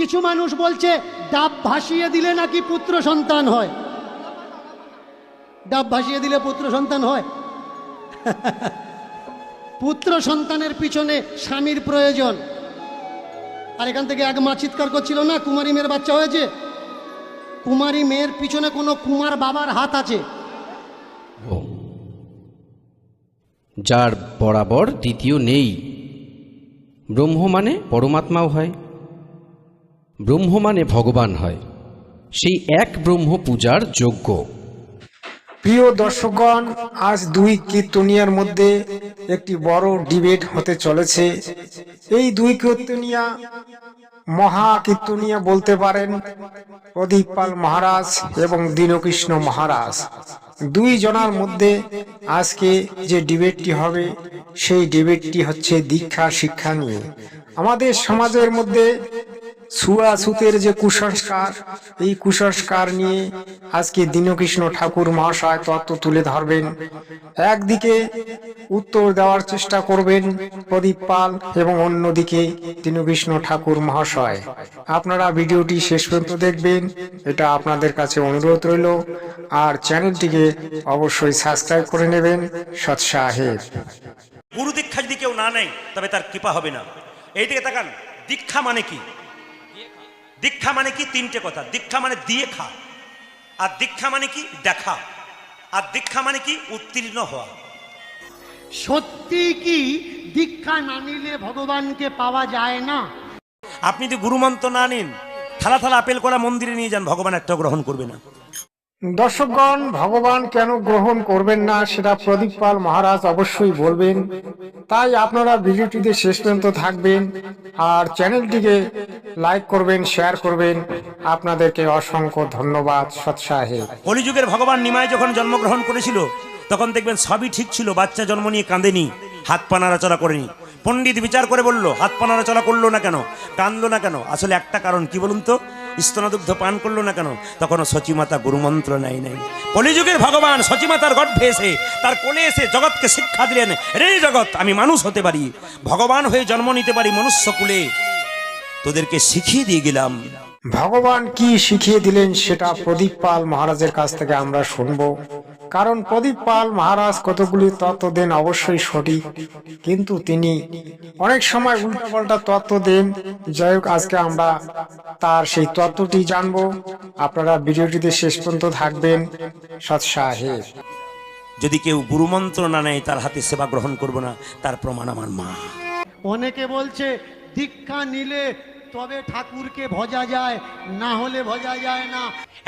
কিছু মানুষ বলছে ডাব ভাসিয়ে দিলে নাকি পুত্র সন্তান হয়। ডাব ভাসিয়ে দিলে পুত্র সন্তান হয়? পুত্র সন্তানের পিছনে স্বামীর প্রয়োজন। আর এখান থেকে এক মা চিৎকার করছিল না, কুমারী মেয়ের বাচ্চা হয়েছে। কুমারী মেয়ের পিছনে কোনো কুমার বাবার হাত আছে। যার বরাবর দ্বিতীয় নেই। ব্রহ্ম মানে পরমাত্মাও হয়, ব্রহ্ম মানে ভগবান হয়। সেই এক ব্রহ্ম পূজার যোগ্য। প্রিয় দর্শকগণ, আজ দুই কীর্তনিয়ার মধ্যে একটি বড় ডিবেট হতে চলেছে। এই দুই কীর্তনিয়া মহা কীর্তনিয়া বলতে পারেন প্রদীপ পাল মহারাজ এবং দীনকৃষ্ণ মহারাজ। দুই জনার মধ্যে আজকে যে ডিবেটটি হবে সেই ডিবেটটি হচ্ছে দীক্ষা শিক্ষা নিয়ে। আমাদের সমাজের মধ্যে ছুয়াছুতের যে কুসংস্কার, এই কুসংস্কার নিয়ে আজকে দীনকৃষ্ণ ঠাকুর মহাশয় তত্ত্ব তুলে ধরবেন। একদিকে উত্তর দেওয়ার চেষ্টা করবেন প্রদীপ পাল এবং অন্যদিকে দীনকৃষ্ণ ঠাকুর মহাশয়। আপনারা ভিডিওটি শেষ পর্যন্ত দেখবেন, এটা আপনাদের কাছে অনুরোধ রইল। আর চ্যানেলটিকে অবশ্যই সাবস্ক্রাইব করে নেবেন। সৎসাহেব। গুরু দীক্ষা যদি কেউ না নেয় তবে তার কৃপা হবে না। এইদিকে তাকান, দীক্ষা মানে কি? দীক্ষা মানে কি? তিনটে কথা। দীক্ষা মানে দিয়ে খা, আর দীক্ষা মানে কি? দেখা, আর দীক্ষা মানে কি? উত্তীর্ণ হওয়া। সত্যি কি দীক্ষা না নিলে ভগবানকে পাওয়া যায় না? আপনি যদি গুরুমন্ত্র না নিন, থালা থালা আপেল করা মন্দিরে নিয়ে যান, ভগবান একটা গ্রহণ করবে না। দর্শকগণ, ভগবান কেন গ্রহণ করবেন না সেটা প্রদীপ পাল মহারাজ অবশ্যই বলবেন। তাই আপনারা ভিডিওটিতে শেষ পর্যন্ত থাকবেন আর চ্যানেলটিকে লাইক করবেন, শেয়ার করবেন। আপনাদেরকে অসংখ্য ধন্যবাদ। সৎসাহেব। কলিযুগের ভগবান নিমাই যখন জন্মগ্রহণ করেছিল তখন দেখবেন সবই ঠিক ছিল, বাচ্চা জন্ম নিয়ে কাঁদেনি, হাত পা নাড়াচড়া করেনি। পণ্ডিত বিচার করে বলল, হাত পা নাড়াচড়া করলো না কেন, কাঁদলো না কেন? আসলে একটা কারণ, কি বলুন তো? স্তনদুগ্ধ পান করলো না কেন? তখনও সচিমাতা গুরুমন্ত্র নাই। কলিযুগের ভগবান সচিমাতার গর্ভে এসে, তার কোলে এসে জগৎকে শিক্ষা দিলেন, রে জগৎ, আমি মানুষ হতে পারি, ভগবান হয়ে জন্ম নিতে পারি মনুষ্য কুলে, তোদেরকে শিখিয়ে দিয়ে গেলাম। ভগবান কি শিখিয়ে দিলেন সেটা প্রদীপ পাল মহারাজের কাছ থেকে আমরা শুনবো। কারণ প্রদীপ পাল মহারাজ কতগুলি তত্ত্ব দেন অবশ্যই সঠিক, কিন্তু তিনি অনেক সময় উল্টাপাল্টা তত্ত্ব দেন। যাই হোক, আজকে আমরা তার সেই তত্ত্বটি জানবো। আপনারা ভিডিওটিতে শেষ পর্যন্ত থাকবেন। সৎসাহেব। যদি কেউ গুরুমন্ত্র না নেয় তার হাতে সেবা গ্রহণ করব না, তার প্রমাণ আমার মা। অনেকে বলছে দীক্ষা নিলে তবে ঠাকুরকে ভজা যায়, না হলে ভজা যায় না।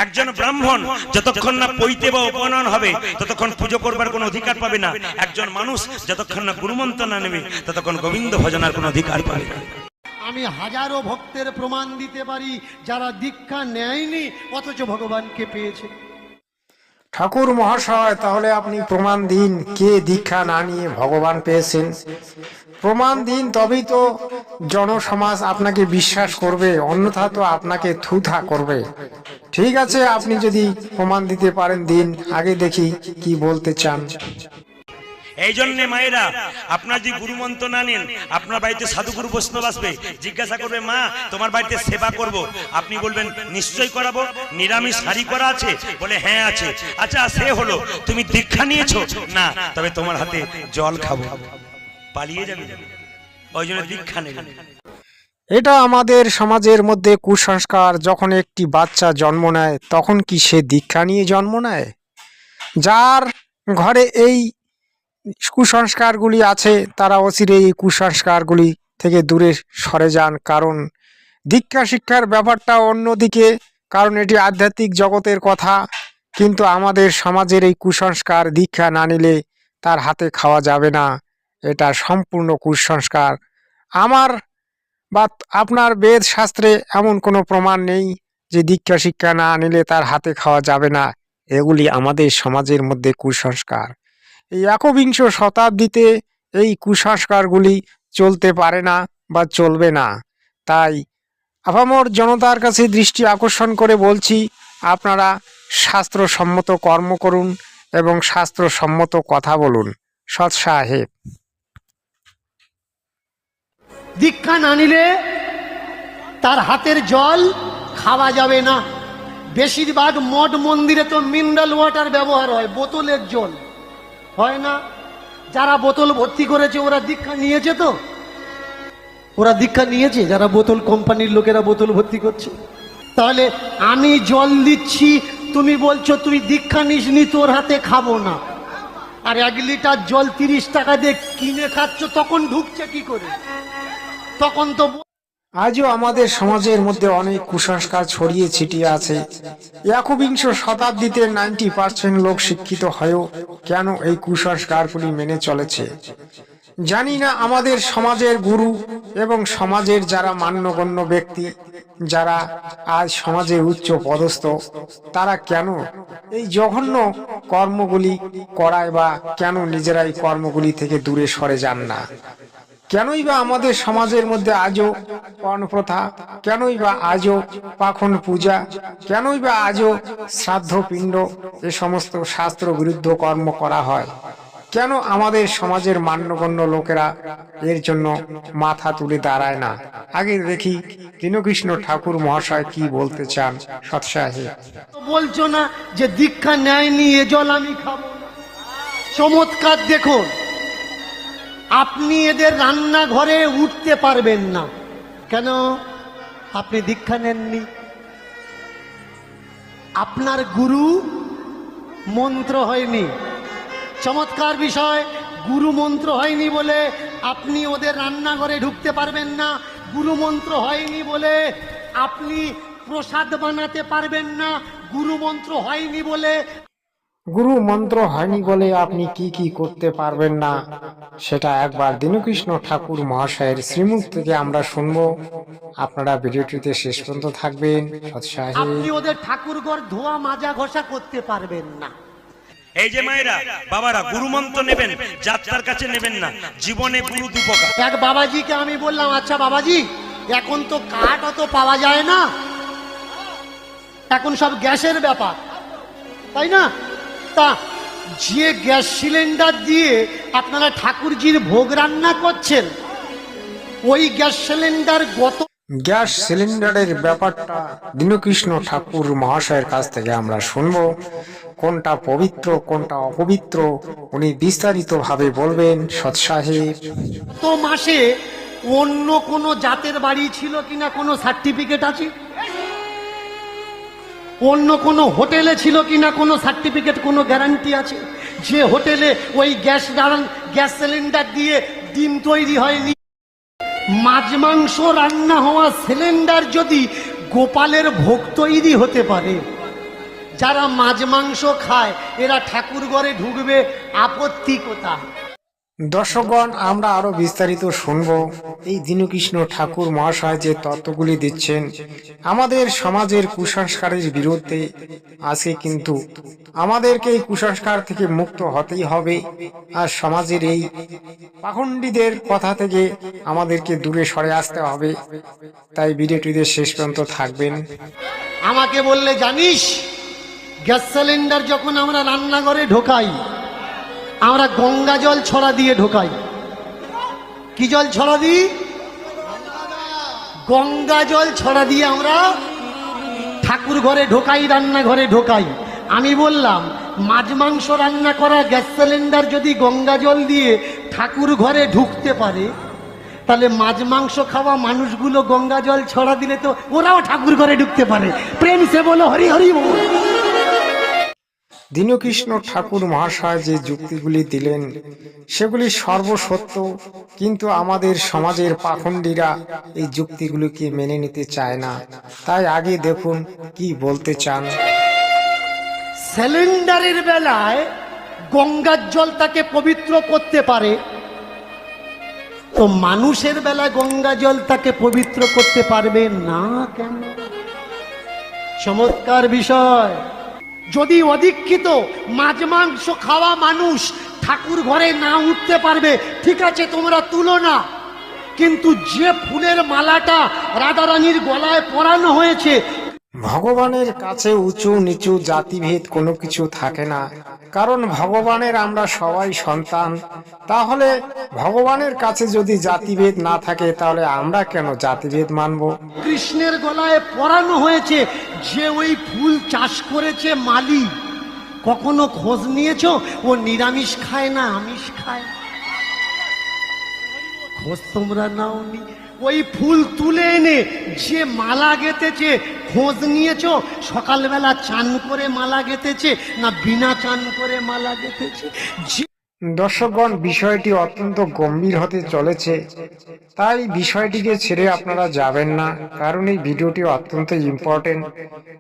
একজন ব্রাহ্মণ যতক্ষণ না পৈতে বা উপনয়ন হবে ততক্ষণ পুজো করবার কোনো অধিকার পাবে না। একজন মানুষ যতক্ষণ না গুরুমন্ত্র না নেবে ততক্ষণ গোবিন্দ ভজনার কোনো অধিকার পাবে না। আমি হাজারো ভক্তের প্রমাণ দিতে পারি যারা দীক্ষা নেয়নি অথচ ভগবানকে পেয়েছে। ঠাকুর মহাশয়, তাহলে আপনি প্রমাণ দিন, কে দীক্ষা না নিয়ে ভগবান পেয়েছেন? প্রমাণ দিন, তবেই তো জনসমাজ আপনাকে বিশ্বাস করবে, অন্যথা তো আপনাকে থুথা করবে। ঠিক আছে, আপনি যদি প্রমাণ দিতে পারেন দিন, আগে দেখি কি বলতে চান। এই জন্যে মায়েরা, আপনার যদি গুরুমন্ত্র না নেন, আপনার বাড়িতে সাধুগুরু বৈষ্ণব আসবে, জিজ্ঞাসা করবে, মা তোমার বাড়িতে সেবা করব। আপনি বলবেন নিশ্চয় করাবো, নিরামিষ শাড়ি করা আছে? বলে হ্যাঁ আছে। আচ্ছা সে হলো, তুমি দীক্ষা নিয়েছো? না। তবে তোমার হাতে জল খাবো। পালিয়ে যাবে, ওই জন্য দীক্ষা নেবেন। এটা আমাদের সমাজের মধ্যে কুসংস্কার। যখন একটি বাচ্চা জন্ম নেয় তখন কি সে দীক্ষা নিয়ে জন্ম নেয়? যার ঘরে এই কুসংস্কারগুলি আছে তারা অচিরে এই কুসংস্কারগুলি থেকে দূরে সরে যান। কারণ দীক্ষা শিক্ষার ব্যাপারটা অন্যদিকে, কারণ এটি আধ্যাত্মিক জগতের কথা। কিন্তু আমাদের সমাজের এই কুসংস্কার, দীক্ষা না নিলে তার হাতে খাওয়া যাবে না, এটা সম্পূর্ণ কুসংস্কার। আমার বা আপনার বেদ শাস্ত্রে এমন কোনো প্রমাণ নেই যে দীক্ষা শিক্ষা না নিলে তার হাতে খাওয়া যাবে না। এগুলি আমাদের সমাজের মধ্যে কুসংস্কার। এই একবিংশ শতাব্দীতে এই কুসংস্কারগুলি চলতে পারে না বা চলবে না। তাই আপামর জনতার কাছে দৃষ্টি আকর্ষণ করে বলছি, আপনারা শাস্ত্রসম্মত কর্ম করুন এবং শাস্ত্রসম্মত কথা বলুন। সৎসাহেব। দীক্ষা না নিলে তার হাতের জল খাওয়া যাবে না। বেশিরভাগ মঠ মন্দিরে তো মিনারেল ওয়াটার ব্যবহার হয়, বোতলের জল হয় না। যারা বোতল ভর্তি করেছে ওরা দীক্ষা নিয়েছে তো? ওরা দীক্ষা নিয়েছে? যারা বোতল কোম্পানির লোকেরা বোতল ভর্তি করছে। তাহলে আমি জল দিচ্ছি, তুমি বলছো তুই দীক্ষা নিসনি, তোর হাতে খাবো না। আর 1 লিটার জল 30 টাকা দিয়ে কিনে খাচ্ছ, তখন ঢুকছে কি করে? তখন তো আজও আমাদের সমাজের মধ্যে অনেক কুসংস্কার ছড়িয়ে ছিটিয়ে আছে। 21 শতাব্দীতে 90% লোক শিক্ষিত হয়েও কেন এই কুসংস্কারগুলি মেনে চলেছে জানি না। আমাদের সমাজের গুরু এবং সমাজের যারা মান্যগণ্য ব্যক্তি, যারা আজ সমাজের উচ্চ পদস্থ, তারা কেন এই জঘন্য কর্মগুলি করায় বা কেন নিজেরাই কর্মগুলি থেকে দূরে সরে যান না? কেনই বা আমাদের সমাজের মধ্যে আজও পণ প্রথা, কেনই বা আজও পাখন পূজা, কেনই বা আজও শ্রাদ্ধ পিণ্ড, এ সমস্ত শাস্ত্র বিরুদ্ধ কর্ম করা হয়? কেন আমাদের সমাজের মান্যগণ্য লোকেরা এর জন্য মাথা তুলে দাঁড়ায় না? আগে দেখি দীনকৃষ্ণ ঠাকুর মহাশয় কি বলতে চান। সৎসাহে বলছো না যে দীক্ষা নেয়নি এ জল আমি খাবো না? চমৎকার দেখুন, আপনি এদের রান্নাঘরে উঠতে পারবেন না। কেন? আপনি দীক্ষা নেননি। আপনার গুরু মন্ত্র হয়নি। চমৎকার বিষয়, গুরু মন্ত্র হয়নি বলে আপনি ওদের রান্নাঘরে ঢুকতে পারবেন না। গুরু মন্ত্র হয়নি বলে আপনি প্রসাদ বানাতে পারবেন না। গুরু মন্ত্র হয়নি বলে গুরু মন্ত্র হয়নি বলে আপনি কি কি করতে পারবেন না, সেটা একবার দীনকৃষ্ণ ঠাকুর মহাশয়ের শ্রীমুখ থেকে আমরা শুনবো। আপনারা ভিডিওটিতে শেষ পর্যন্ত থাকবেন। সৎসাহে আপনি ওদের ঠাকুরঘর ধোয়া মাজা ঘষা করতে পারবেন না। এই যে মায়েরা বাবারা, গুরু মন্ত্র নেবেন, যাত্রার কাছে নেবেন না। জীবনে গুরু দুপকার। এক বাবাজিকে আমি বললাম, আচ্ছা বাবাজি, এখন তো কাঠ অত পাওয়া যায় না, এখন সব গ্যাসের ব্যাপার, তাই না? তা যে গ্যাস সিলিন্ডার দিয়ে আপনারা ঠাকুরজির ভোগ রান্না করছেন, ওই গ্যাস সিলিন্ডার গ্যাস সিলিন্ডারের ব্যাপারটা দীনকৃষ্ণ ঠাকুর মহাশয়ের কাছ থেকে আমরা শুনবো। কোনটা পবিত্র কোনটা অপবিত্র উনি বিস্তারিত ভাবে বলবেন। সৎসাহেব তো মাসে অন্য কোনো জাতের বাড়ি ছিল কিনা কোনো সার্টিফিকেট আছে? অন্য কোনো হোটেলে ছিল কিনা কোনো সার্টিফিকেট, কোনো গ্যারান্টি আছে? যে হোটেলে ওই গ্যাস সিলিন্ডার দিয়ে ডিম তৈরি হয়নি, মাছ মাংস রান্না হওয়া সিলিন্ডার যদি গোপালের ভোগ তৈরি হতে পারে, যারা মাছ মাংস খায় এরা ঠাকুর ঘরে ঢুকবে, আপত্তি কোথায়? দর্শকগণ, আমরা আরো বিস্তারিত শুনবো। এই দীনকৃষ্ণ ঠাকুর মহাশয় যে তত্ত্বগুলি দিচ্ছেন আমাদের সমাজের কুসংস্কারের বিরুদ্ধে, আজকে কিন্তু আমাদেরকে এই কুসংস্কার থেকে মুক্ত হতেই হবে। আর সমাজের এই পাখণ্ডীদের কথা থেকে আমাদেরকে দূরে সরে আসতে হবে। তাই ভিডিওটিতে শেষ পর্যন্ত থাকবেন। আমাকে বললে, জানিস গ্যাস সিলিন্ডার যখন আমরা রান্নাঘরে ঢোকাই, আমরা গঙ্গা জল ছড়া দিয়ে ঢোকাই। কি জল ছড়া দিই? গঙ্গা জল ছড়া দিয়ে আমরা ঠাকুর ঘরে ঢোকাই, রান্নাঘরে ঢোকাই। আমি বললাম, মাছ মাংস রান্না করা গ্যাস সিলিন্ডার যদি গঙ্গা জল দিয়ে ঠাকুর ঘরে ঢুকতে পারে, তাহলে মাছ মাংস খাওয়া মানুষগুলো গঙ্গা জল ছড়া দিলে তো ওরাও ঠাকুর ঘরে ঢুকতে পারে। প্রেম সে বলো হরি হরি বল। দীনকৃষ্ণ ঠাকুর মহাশয় যে যুক্তিগুলি দিলেন সেগুলি সর্বসত্য, কিন্তু আমাদের সমাজের পাখণ্ডীরা এই যুক্তিগুলিকে মেনে নিতে চায় না। তাই আগে দেখুন কি বলতে চান। সিলিন্ডারের বেলায় গঙ্গার জল তাকে পবিত্র করতে পারে, তো মানুষের বেলায় গঙ্গা জল তাকে পবিত্র করতে পারবে না কেন? চমৎকার বিষয়। যদি অদীক্ষিত মাছ মাংস খাওয়া মানুষ ঠাকুর ঘরে না উঠতে পারবে, ঠিক আছে তোমরা তুলো না, কিন্তু যে ফুলের মালাটা রাধারানীর গলায় পরানো হয়েছে ভগবানের কাছে উঁচু নিচু জাতিভেদ কোনো কিছু থাকে না, কারণ ভগবানের আমরা সবাই সন্তান। তাহলে ভগবানের কাছে যদি জাতিভেদ না থাকে তাহলে আমরা কেন জাতিভেদ মানব? কৃষ্ণের গলায় পরানো হয়েছে যে ওই ফুল চাষ করেছে মালি। কখনো খোঁজ নিয়েছো ও নিরামিষ খায় না আমিষ খায়? খোঁজ তোমরা নাওনি। ওই ফুল তুলে এনে যে মালা গেঁথেছে খোঁজ নিয়েছো সকালবেলা চান করে মালা গেঁথেছে না বিনা চান করে মালা গেঁথেছে? দর্শকগণ, বিষয়টি অত্যন্ত গম্ভীর হতে চলেছে, তাই বিষয়টিকে ছেড়ে আপনারা যাবেন না, কারণ এই ভিডিওটি অত্যন্ত ইম্পর্টেন্ট।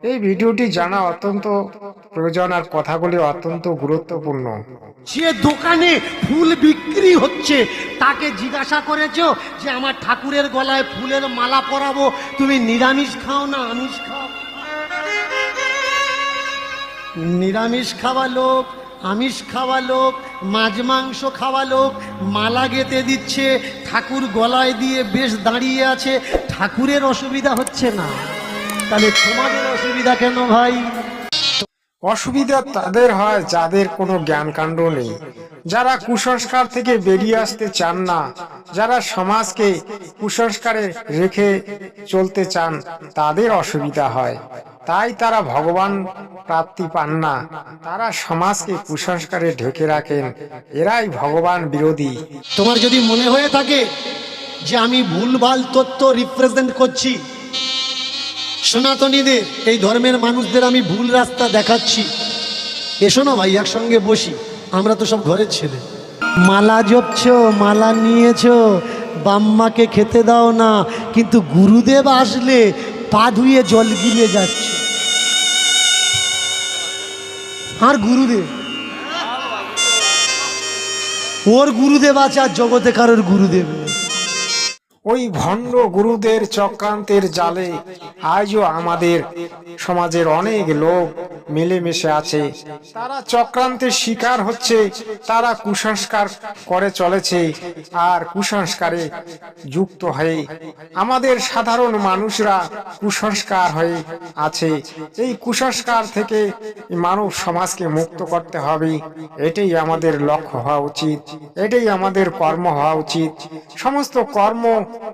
এই ভিডিওটি জানা অত্যন্ত প্রয়োজন আর কথাগুলি অত্যন্ত গুরুত্বপূর্ণ। যে দোকানে ফুল বিক্রি হচ্ছে তাকে জিজ্ঞাসা করেছো যে আমার ঠাকুরের গলায় ফুলের মালা পরাবো, তুমি নিরামিষ খাও না আমিষ খাও? নিরামিষ খাওয়া লোক, আমিষ খাওয়া লোক, মাছ মাংস খাওয়া লোক মালা গেঁথে দিচ্ছে, ঠাকুর গলায় দিয়ে বেশ দাঁড়িয়ে আছে, ঠাকুরের অসুবিধা হচ্ছে না, তাহলে তোমাদের অসুবিধা কেন ভাই? অসুবিধা তাদের হয় যাদের কোনো জ্ঞানকাণ্ড নেই, যারা কুসংস্কার থেকে বেরিয়ে আসতে চান না, যারা সমাজকে কুসংস্কারে রেখে চলতে চান, তাদের অসুবিধা হয়। তাই তারা ভগবান প্রাপ্তি পান না, তারা সমাজকে কুসংস্কারে ঢেকে রাখেন, এরাই ভগবান বিরোধী। তোমার যদি মনে হয়ে থাকে যে আমি ভুলভাল তথ্য রিপ্রেজেন্ট করছি, সনাতনীদের এই ধর্মের মানুষদের আমি ভুল রাস্তা দেখাচ্ছি, এসো না ভাই একসঙ্গে বসি, আমরা তো সব ঘরের ছেলে। মালা জপছ, মালা নিয়েছ, বাম্মাকে খেতে দাও না, কিন্তু গুরুদেব আসলে পা ধুয়ে জল গিলে যাচ্ছ। আর গুরুদেব, ওর গুরুদেব আছে আর জগতে কারোর গুরুদেব নেই। ওই ভণ্ড গুরুদের চক্রান্তের জালে আজও আমাদের সমাজের অনেক লোক মিলেমিশে আছে, তারা চক্রান্তের শিকার হচ্ছে, তারা কুসংস্কার করে চলেছে, আর কুসংস্কারে যুক্ত হয়ে আমাদের সাধারণ মানুষরা কুসংস্কার হয়ে আছে। এই কুসংস্কার থেকে মানব সমাজকে মুক্ত করতে হবে, এটাই আমাদের লক্ষ্য হওয়া উচিত, এটাই আমাদের কর্ম হওয়া উচিত। সমস্ত কর্ম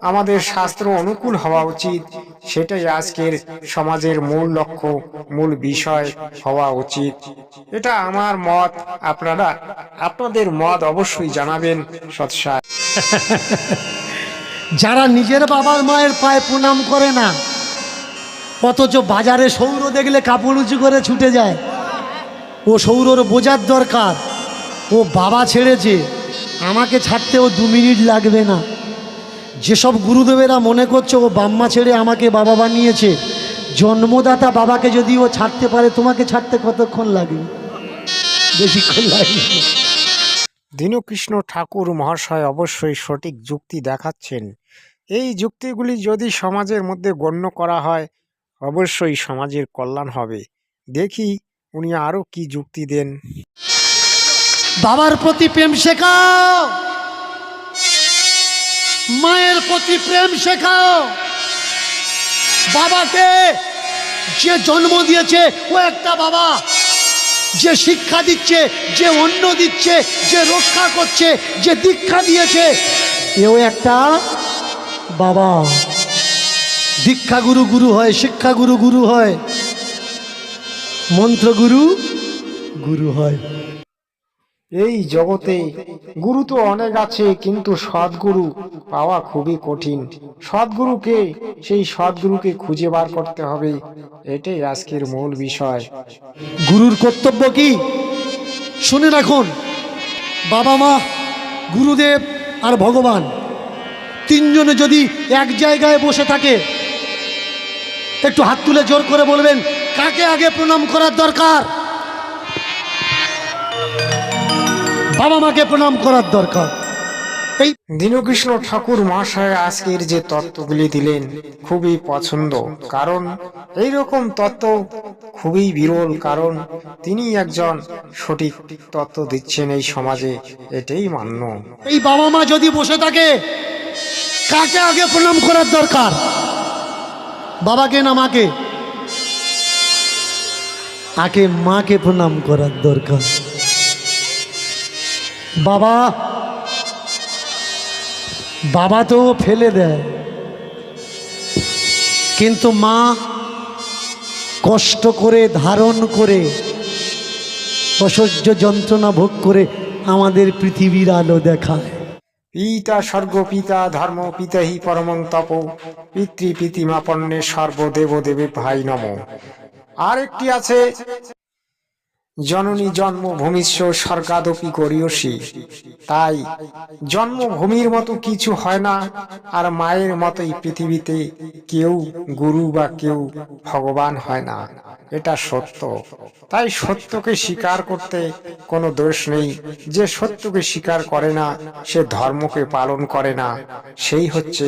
আমাদের শাস্ত্র অনুকূল হওয়া উচিত, সেটাই আজকের সমাজের মূল লক্ষ্য, মূল বিষয় হওয়া উচিত। এটা আমার মত, আপনারা আপনাদের মত অবশ্যই জানাবেন সৎসায়। যারা নিজের বাবার মায়ের পায়ে প্রণাম করে না, অথচ বাজারে সৌর দেখলে কাপড় উঁচু করে ছুটে যায়, ও সৌরর বোঝার দরকার ও বাবা ছেড়েছে, আমাকে ছাড়তেও 2 মিনিট লাগবে না। যেসব গুরুদেবেরা মনে করছে ও বাম্মা ছেড়ে আমাকে বাবা বানিয়েছে, জন্মদাতা বাবাকে যদি ও ছাড়তে পারে, তোমাকে ছাড়তে কতক্ষণ লাগে? বেশিক্ষণ লাগে। দীনকৃষ্ণ ঠাকুর মহাশয় অবশ্যই সঠিক যুক্তি দেখাচ্ছেন। এই যুক্তিগুলি যদি সমাজের মধ্যে গণ্য করা হয়, অবশ্যই সমাজের কল্যাণ হবে। দেখি উনি আরো কি যুক্তি দেন। বাবার প্রতি প্রেম শেখাও, মায়ের প্রতি প্রেম শেখাও। বাবাকে যে জন্ম দিয়েছে ও একটা বাবা, যে শিক্ষা দিচ্ছে, যে অন্ন দিচ্ছে, যে রক্ষা করছে, যে দীক্ষা দিয়েছে, এও একটা বাবা। দীক্ষা গুরু গুরু হয়, শিক্ষা গুরু গুরু হয়, মন্ত্র গুরু গুরু হয়। এই জগতে গুরু তো অনেক আছে, কিন্তু সদ্গুরু পাওয়া খুবই কঠিন। সদ্গুরুকে, সেই সদ্গুরুকে খুঁজে বার করতে হবে, এটাই আজকের মূল বিষয়। গুরুর কর্তব্য কি শুনে রাখুন। বাবা মা, গুরুদেব আর ভগবান তিনজনে যদি এক জায়গায় বসে থাকে, একটু হাত তুলে জোর করে বলবেন কাকে আগে প্রণাম করার দরকার? বাবা মাকে প্রণাম করার দরকার। এই দীনকৃষ্ণ ঠাকুর মহাশয় আজকের যে তত্ত্বগুলি দিলেন খুবই পছন্দ, কারণ এইরকম তত্ত্ব খুবই বিরল, কারণ তিনি একজন সঠিক তত্ত্ব দিচ্ছেন এই সমাজে, এটাই মান্য। এই বাবা মা যদি বসে থাকে, কাকে আগে প্রণাম করার দরকার? বাবাকে না মাকে? আগে মাকে প্রণাম করার দরকার। বাবা বাবা তো ফেলে দেয়, কিন্তু মা কষ্ট করে ধারণ করে অসহ্য যন্ত্রণা ভোগ করে আমাদের পৃথিবীর আলো দেখায়। পিতা স্বর্গ পিতা ধর্ম পিতা হি পরমং তপ পিতৃ প্রীতিমাপন্নে সর্বদেব দেবে ভাই নম। আরেকটি আছে জননী জন্মভূমিস্য স্বর্গাদপি গরীয়সী। তাই জন্মভূমির মতো কিছু হয় না, আর মায়ের মতোই পৃথিবীতে কেউ গুরু বা কেউ ভগবান হয় না, এটা সত্য। তাই সত্যকে স্বীকার করতে কোনো দোষ নেই। যে সত্যকে স্বীকার করে না সে ধর্মকে পালন করে না, সেই হচ্ছে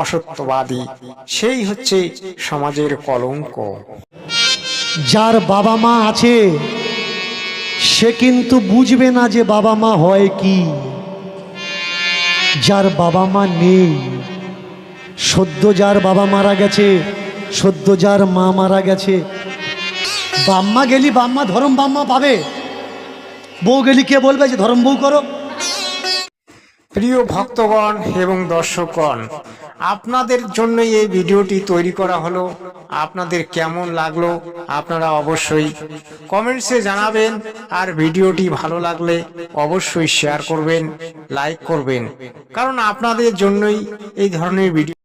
অসত্যবাদী, সেই হচ্ছে সমাজের কলঙ্ক। যার বাবা মা আছে সে কিন্তু বুঝবে না যে বাবা মা হয় কি। যার বাবা মা নেই, সদ্য যার বাবা মারা গেছে, সদ্য যার মা মারা গেছে, বাম্মা গেলি বাম্মা ধরম বাম্মা পাবে, বউ গেলি কে বলবে যে ধরম বউ করো। প্রিয় ভক্তগণ এবং দর্শকগণ, আপনাদের জন্য এই ভিডিওটি তৈরি করা হলো। আপনাদের কেমন লাগলো আপনারা অবশ্যই কমেন্টসে জানাবেন, আর ভিডিওটি ভালো লাগলে অবশ্যই শেয়ার করবেন, লাইক করবেন, কারণ আপনাদের জন্যই এই ধরনের ভিডিও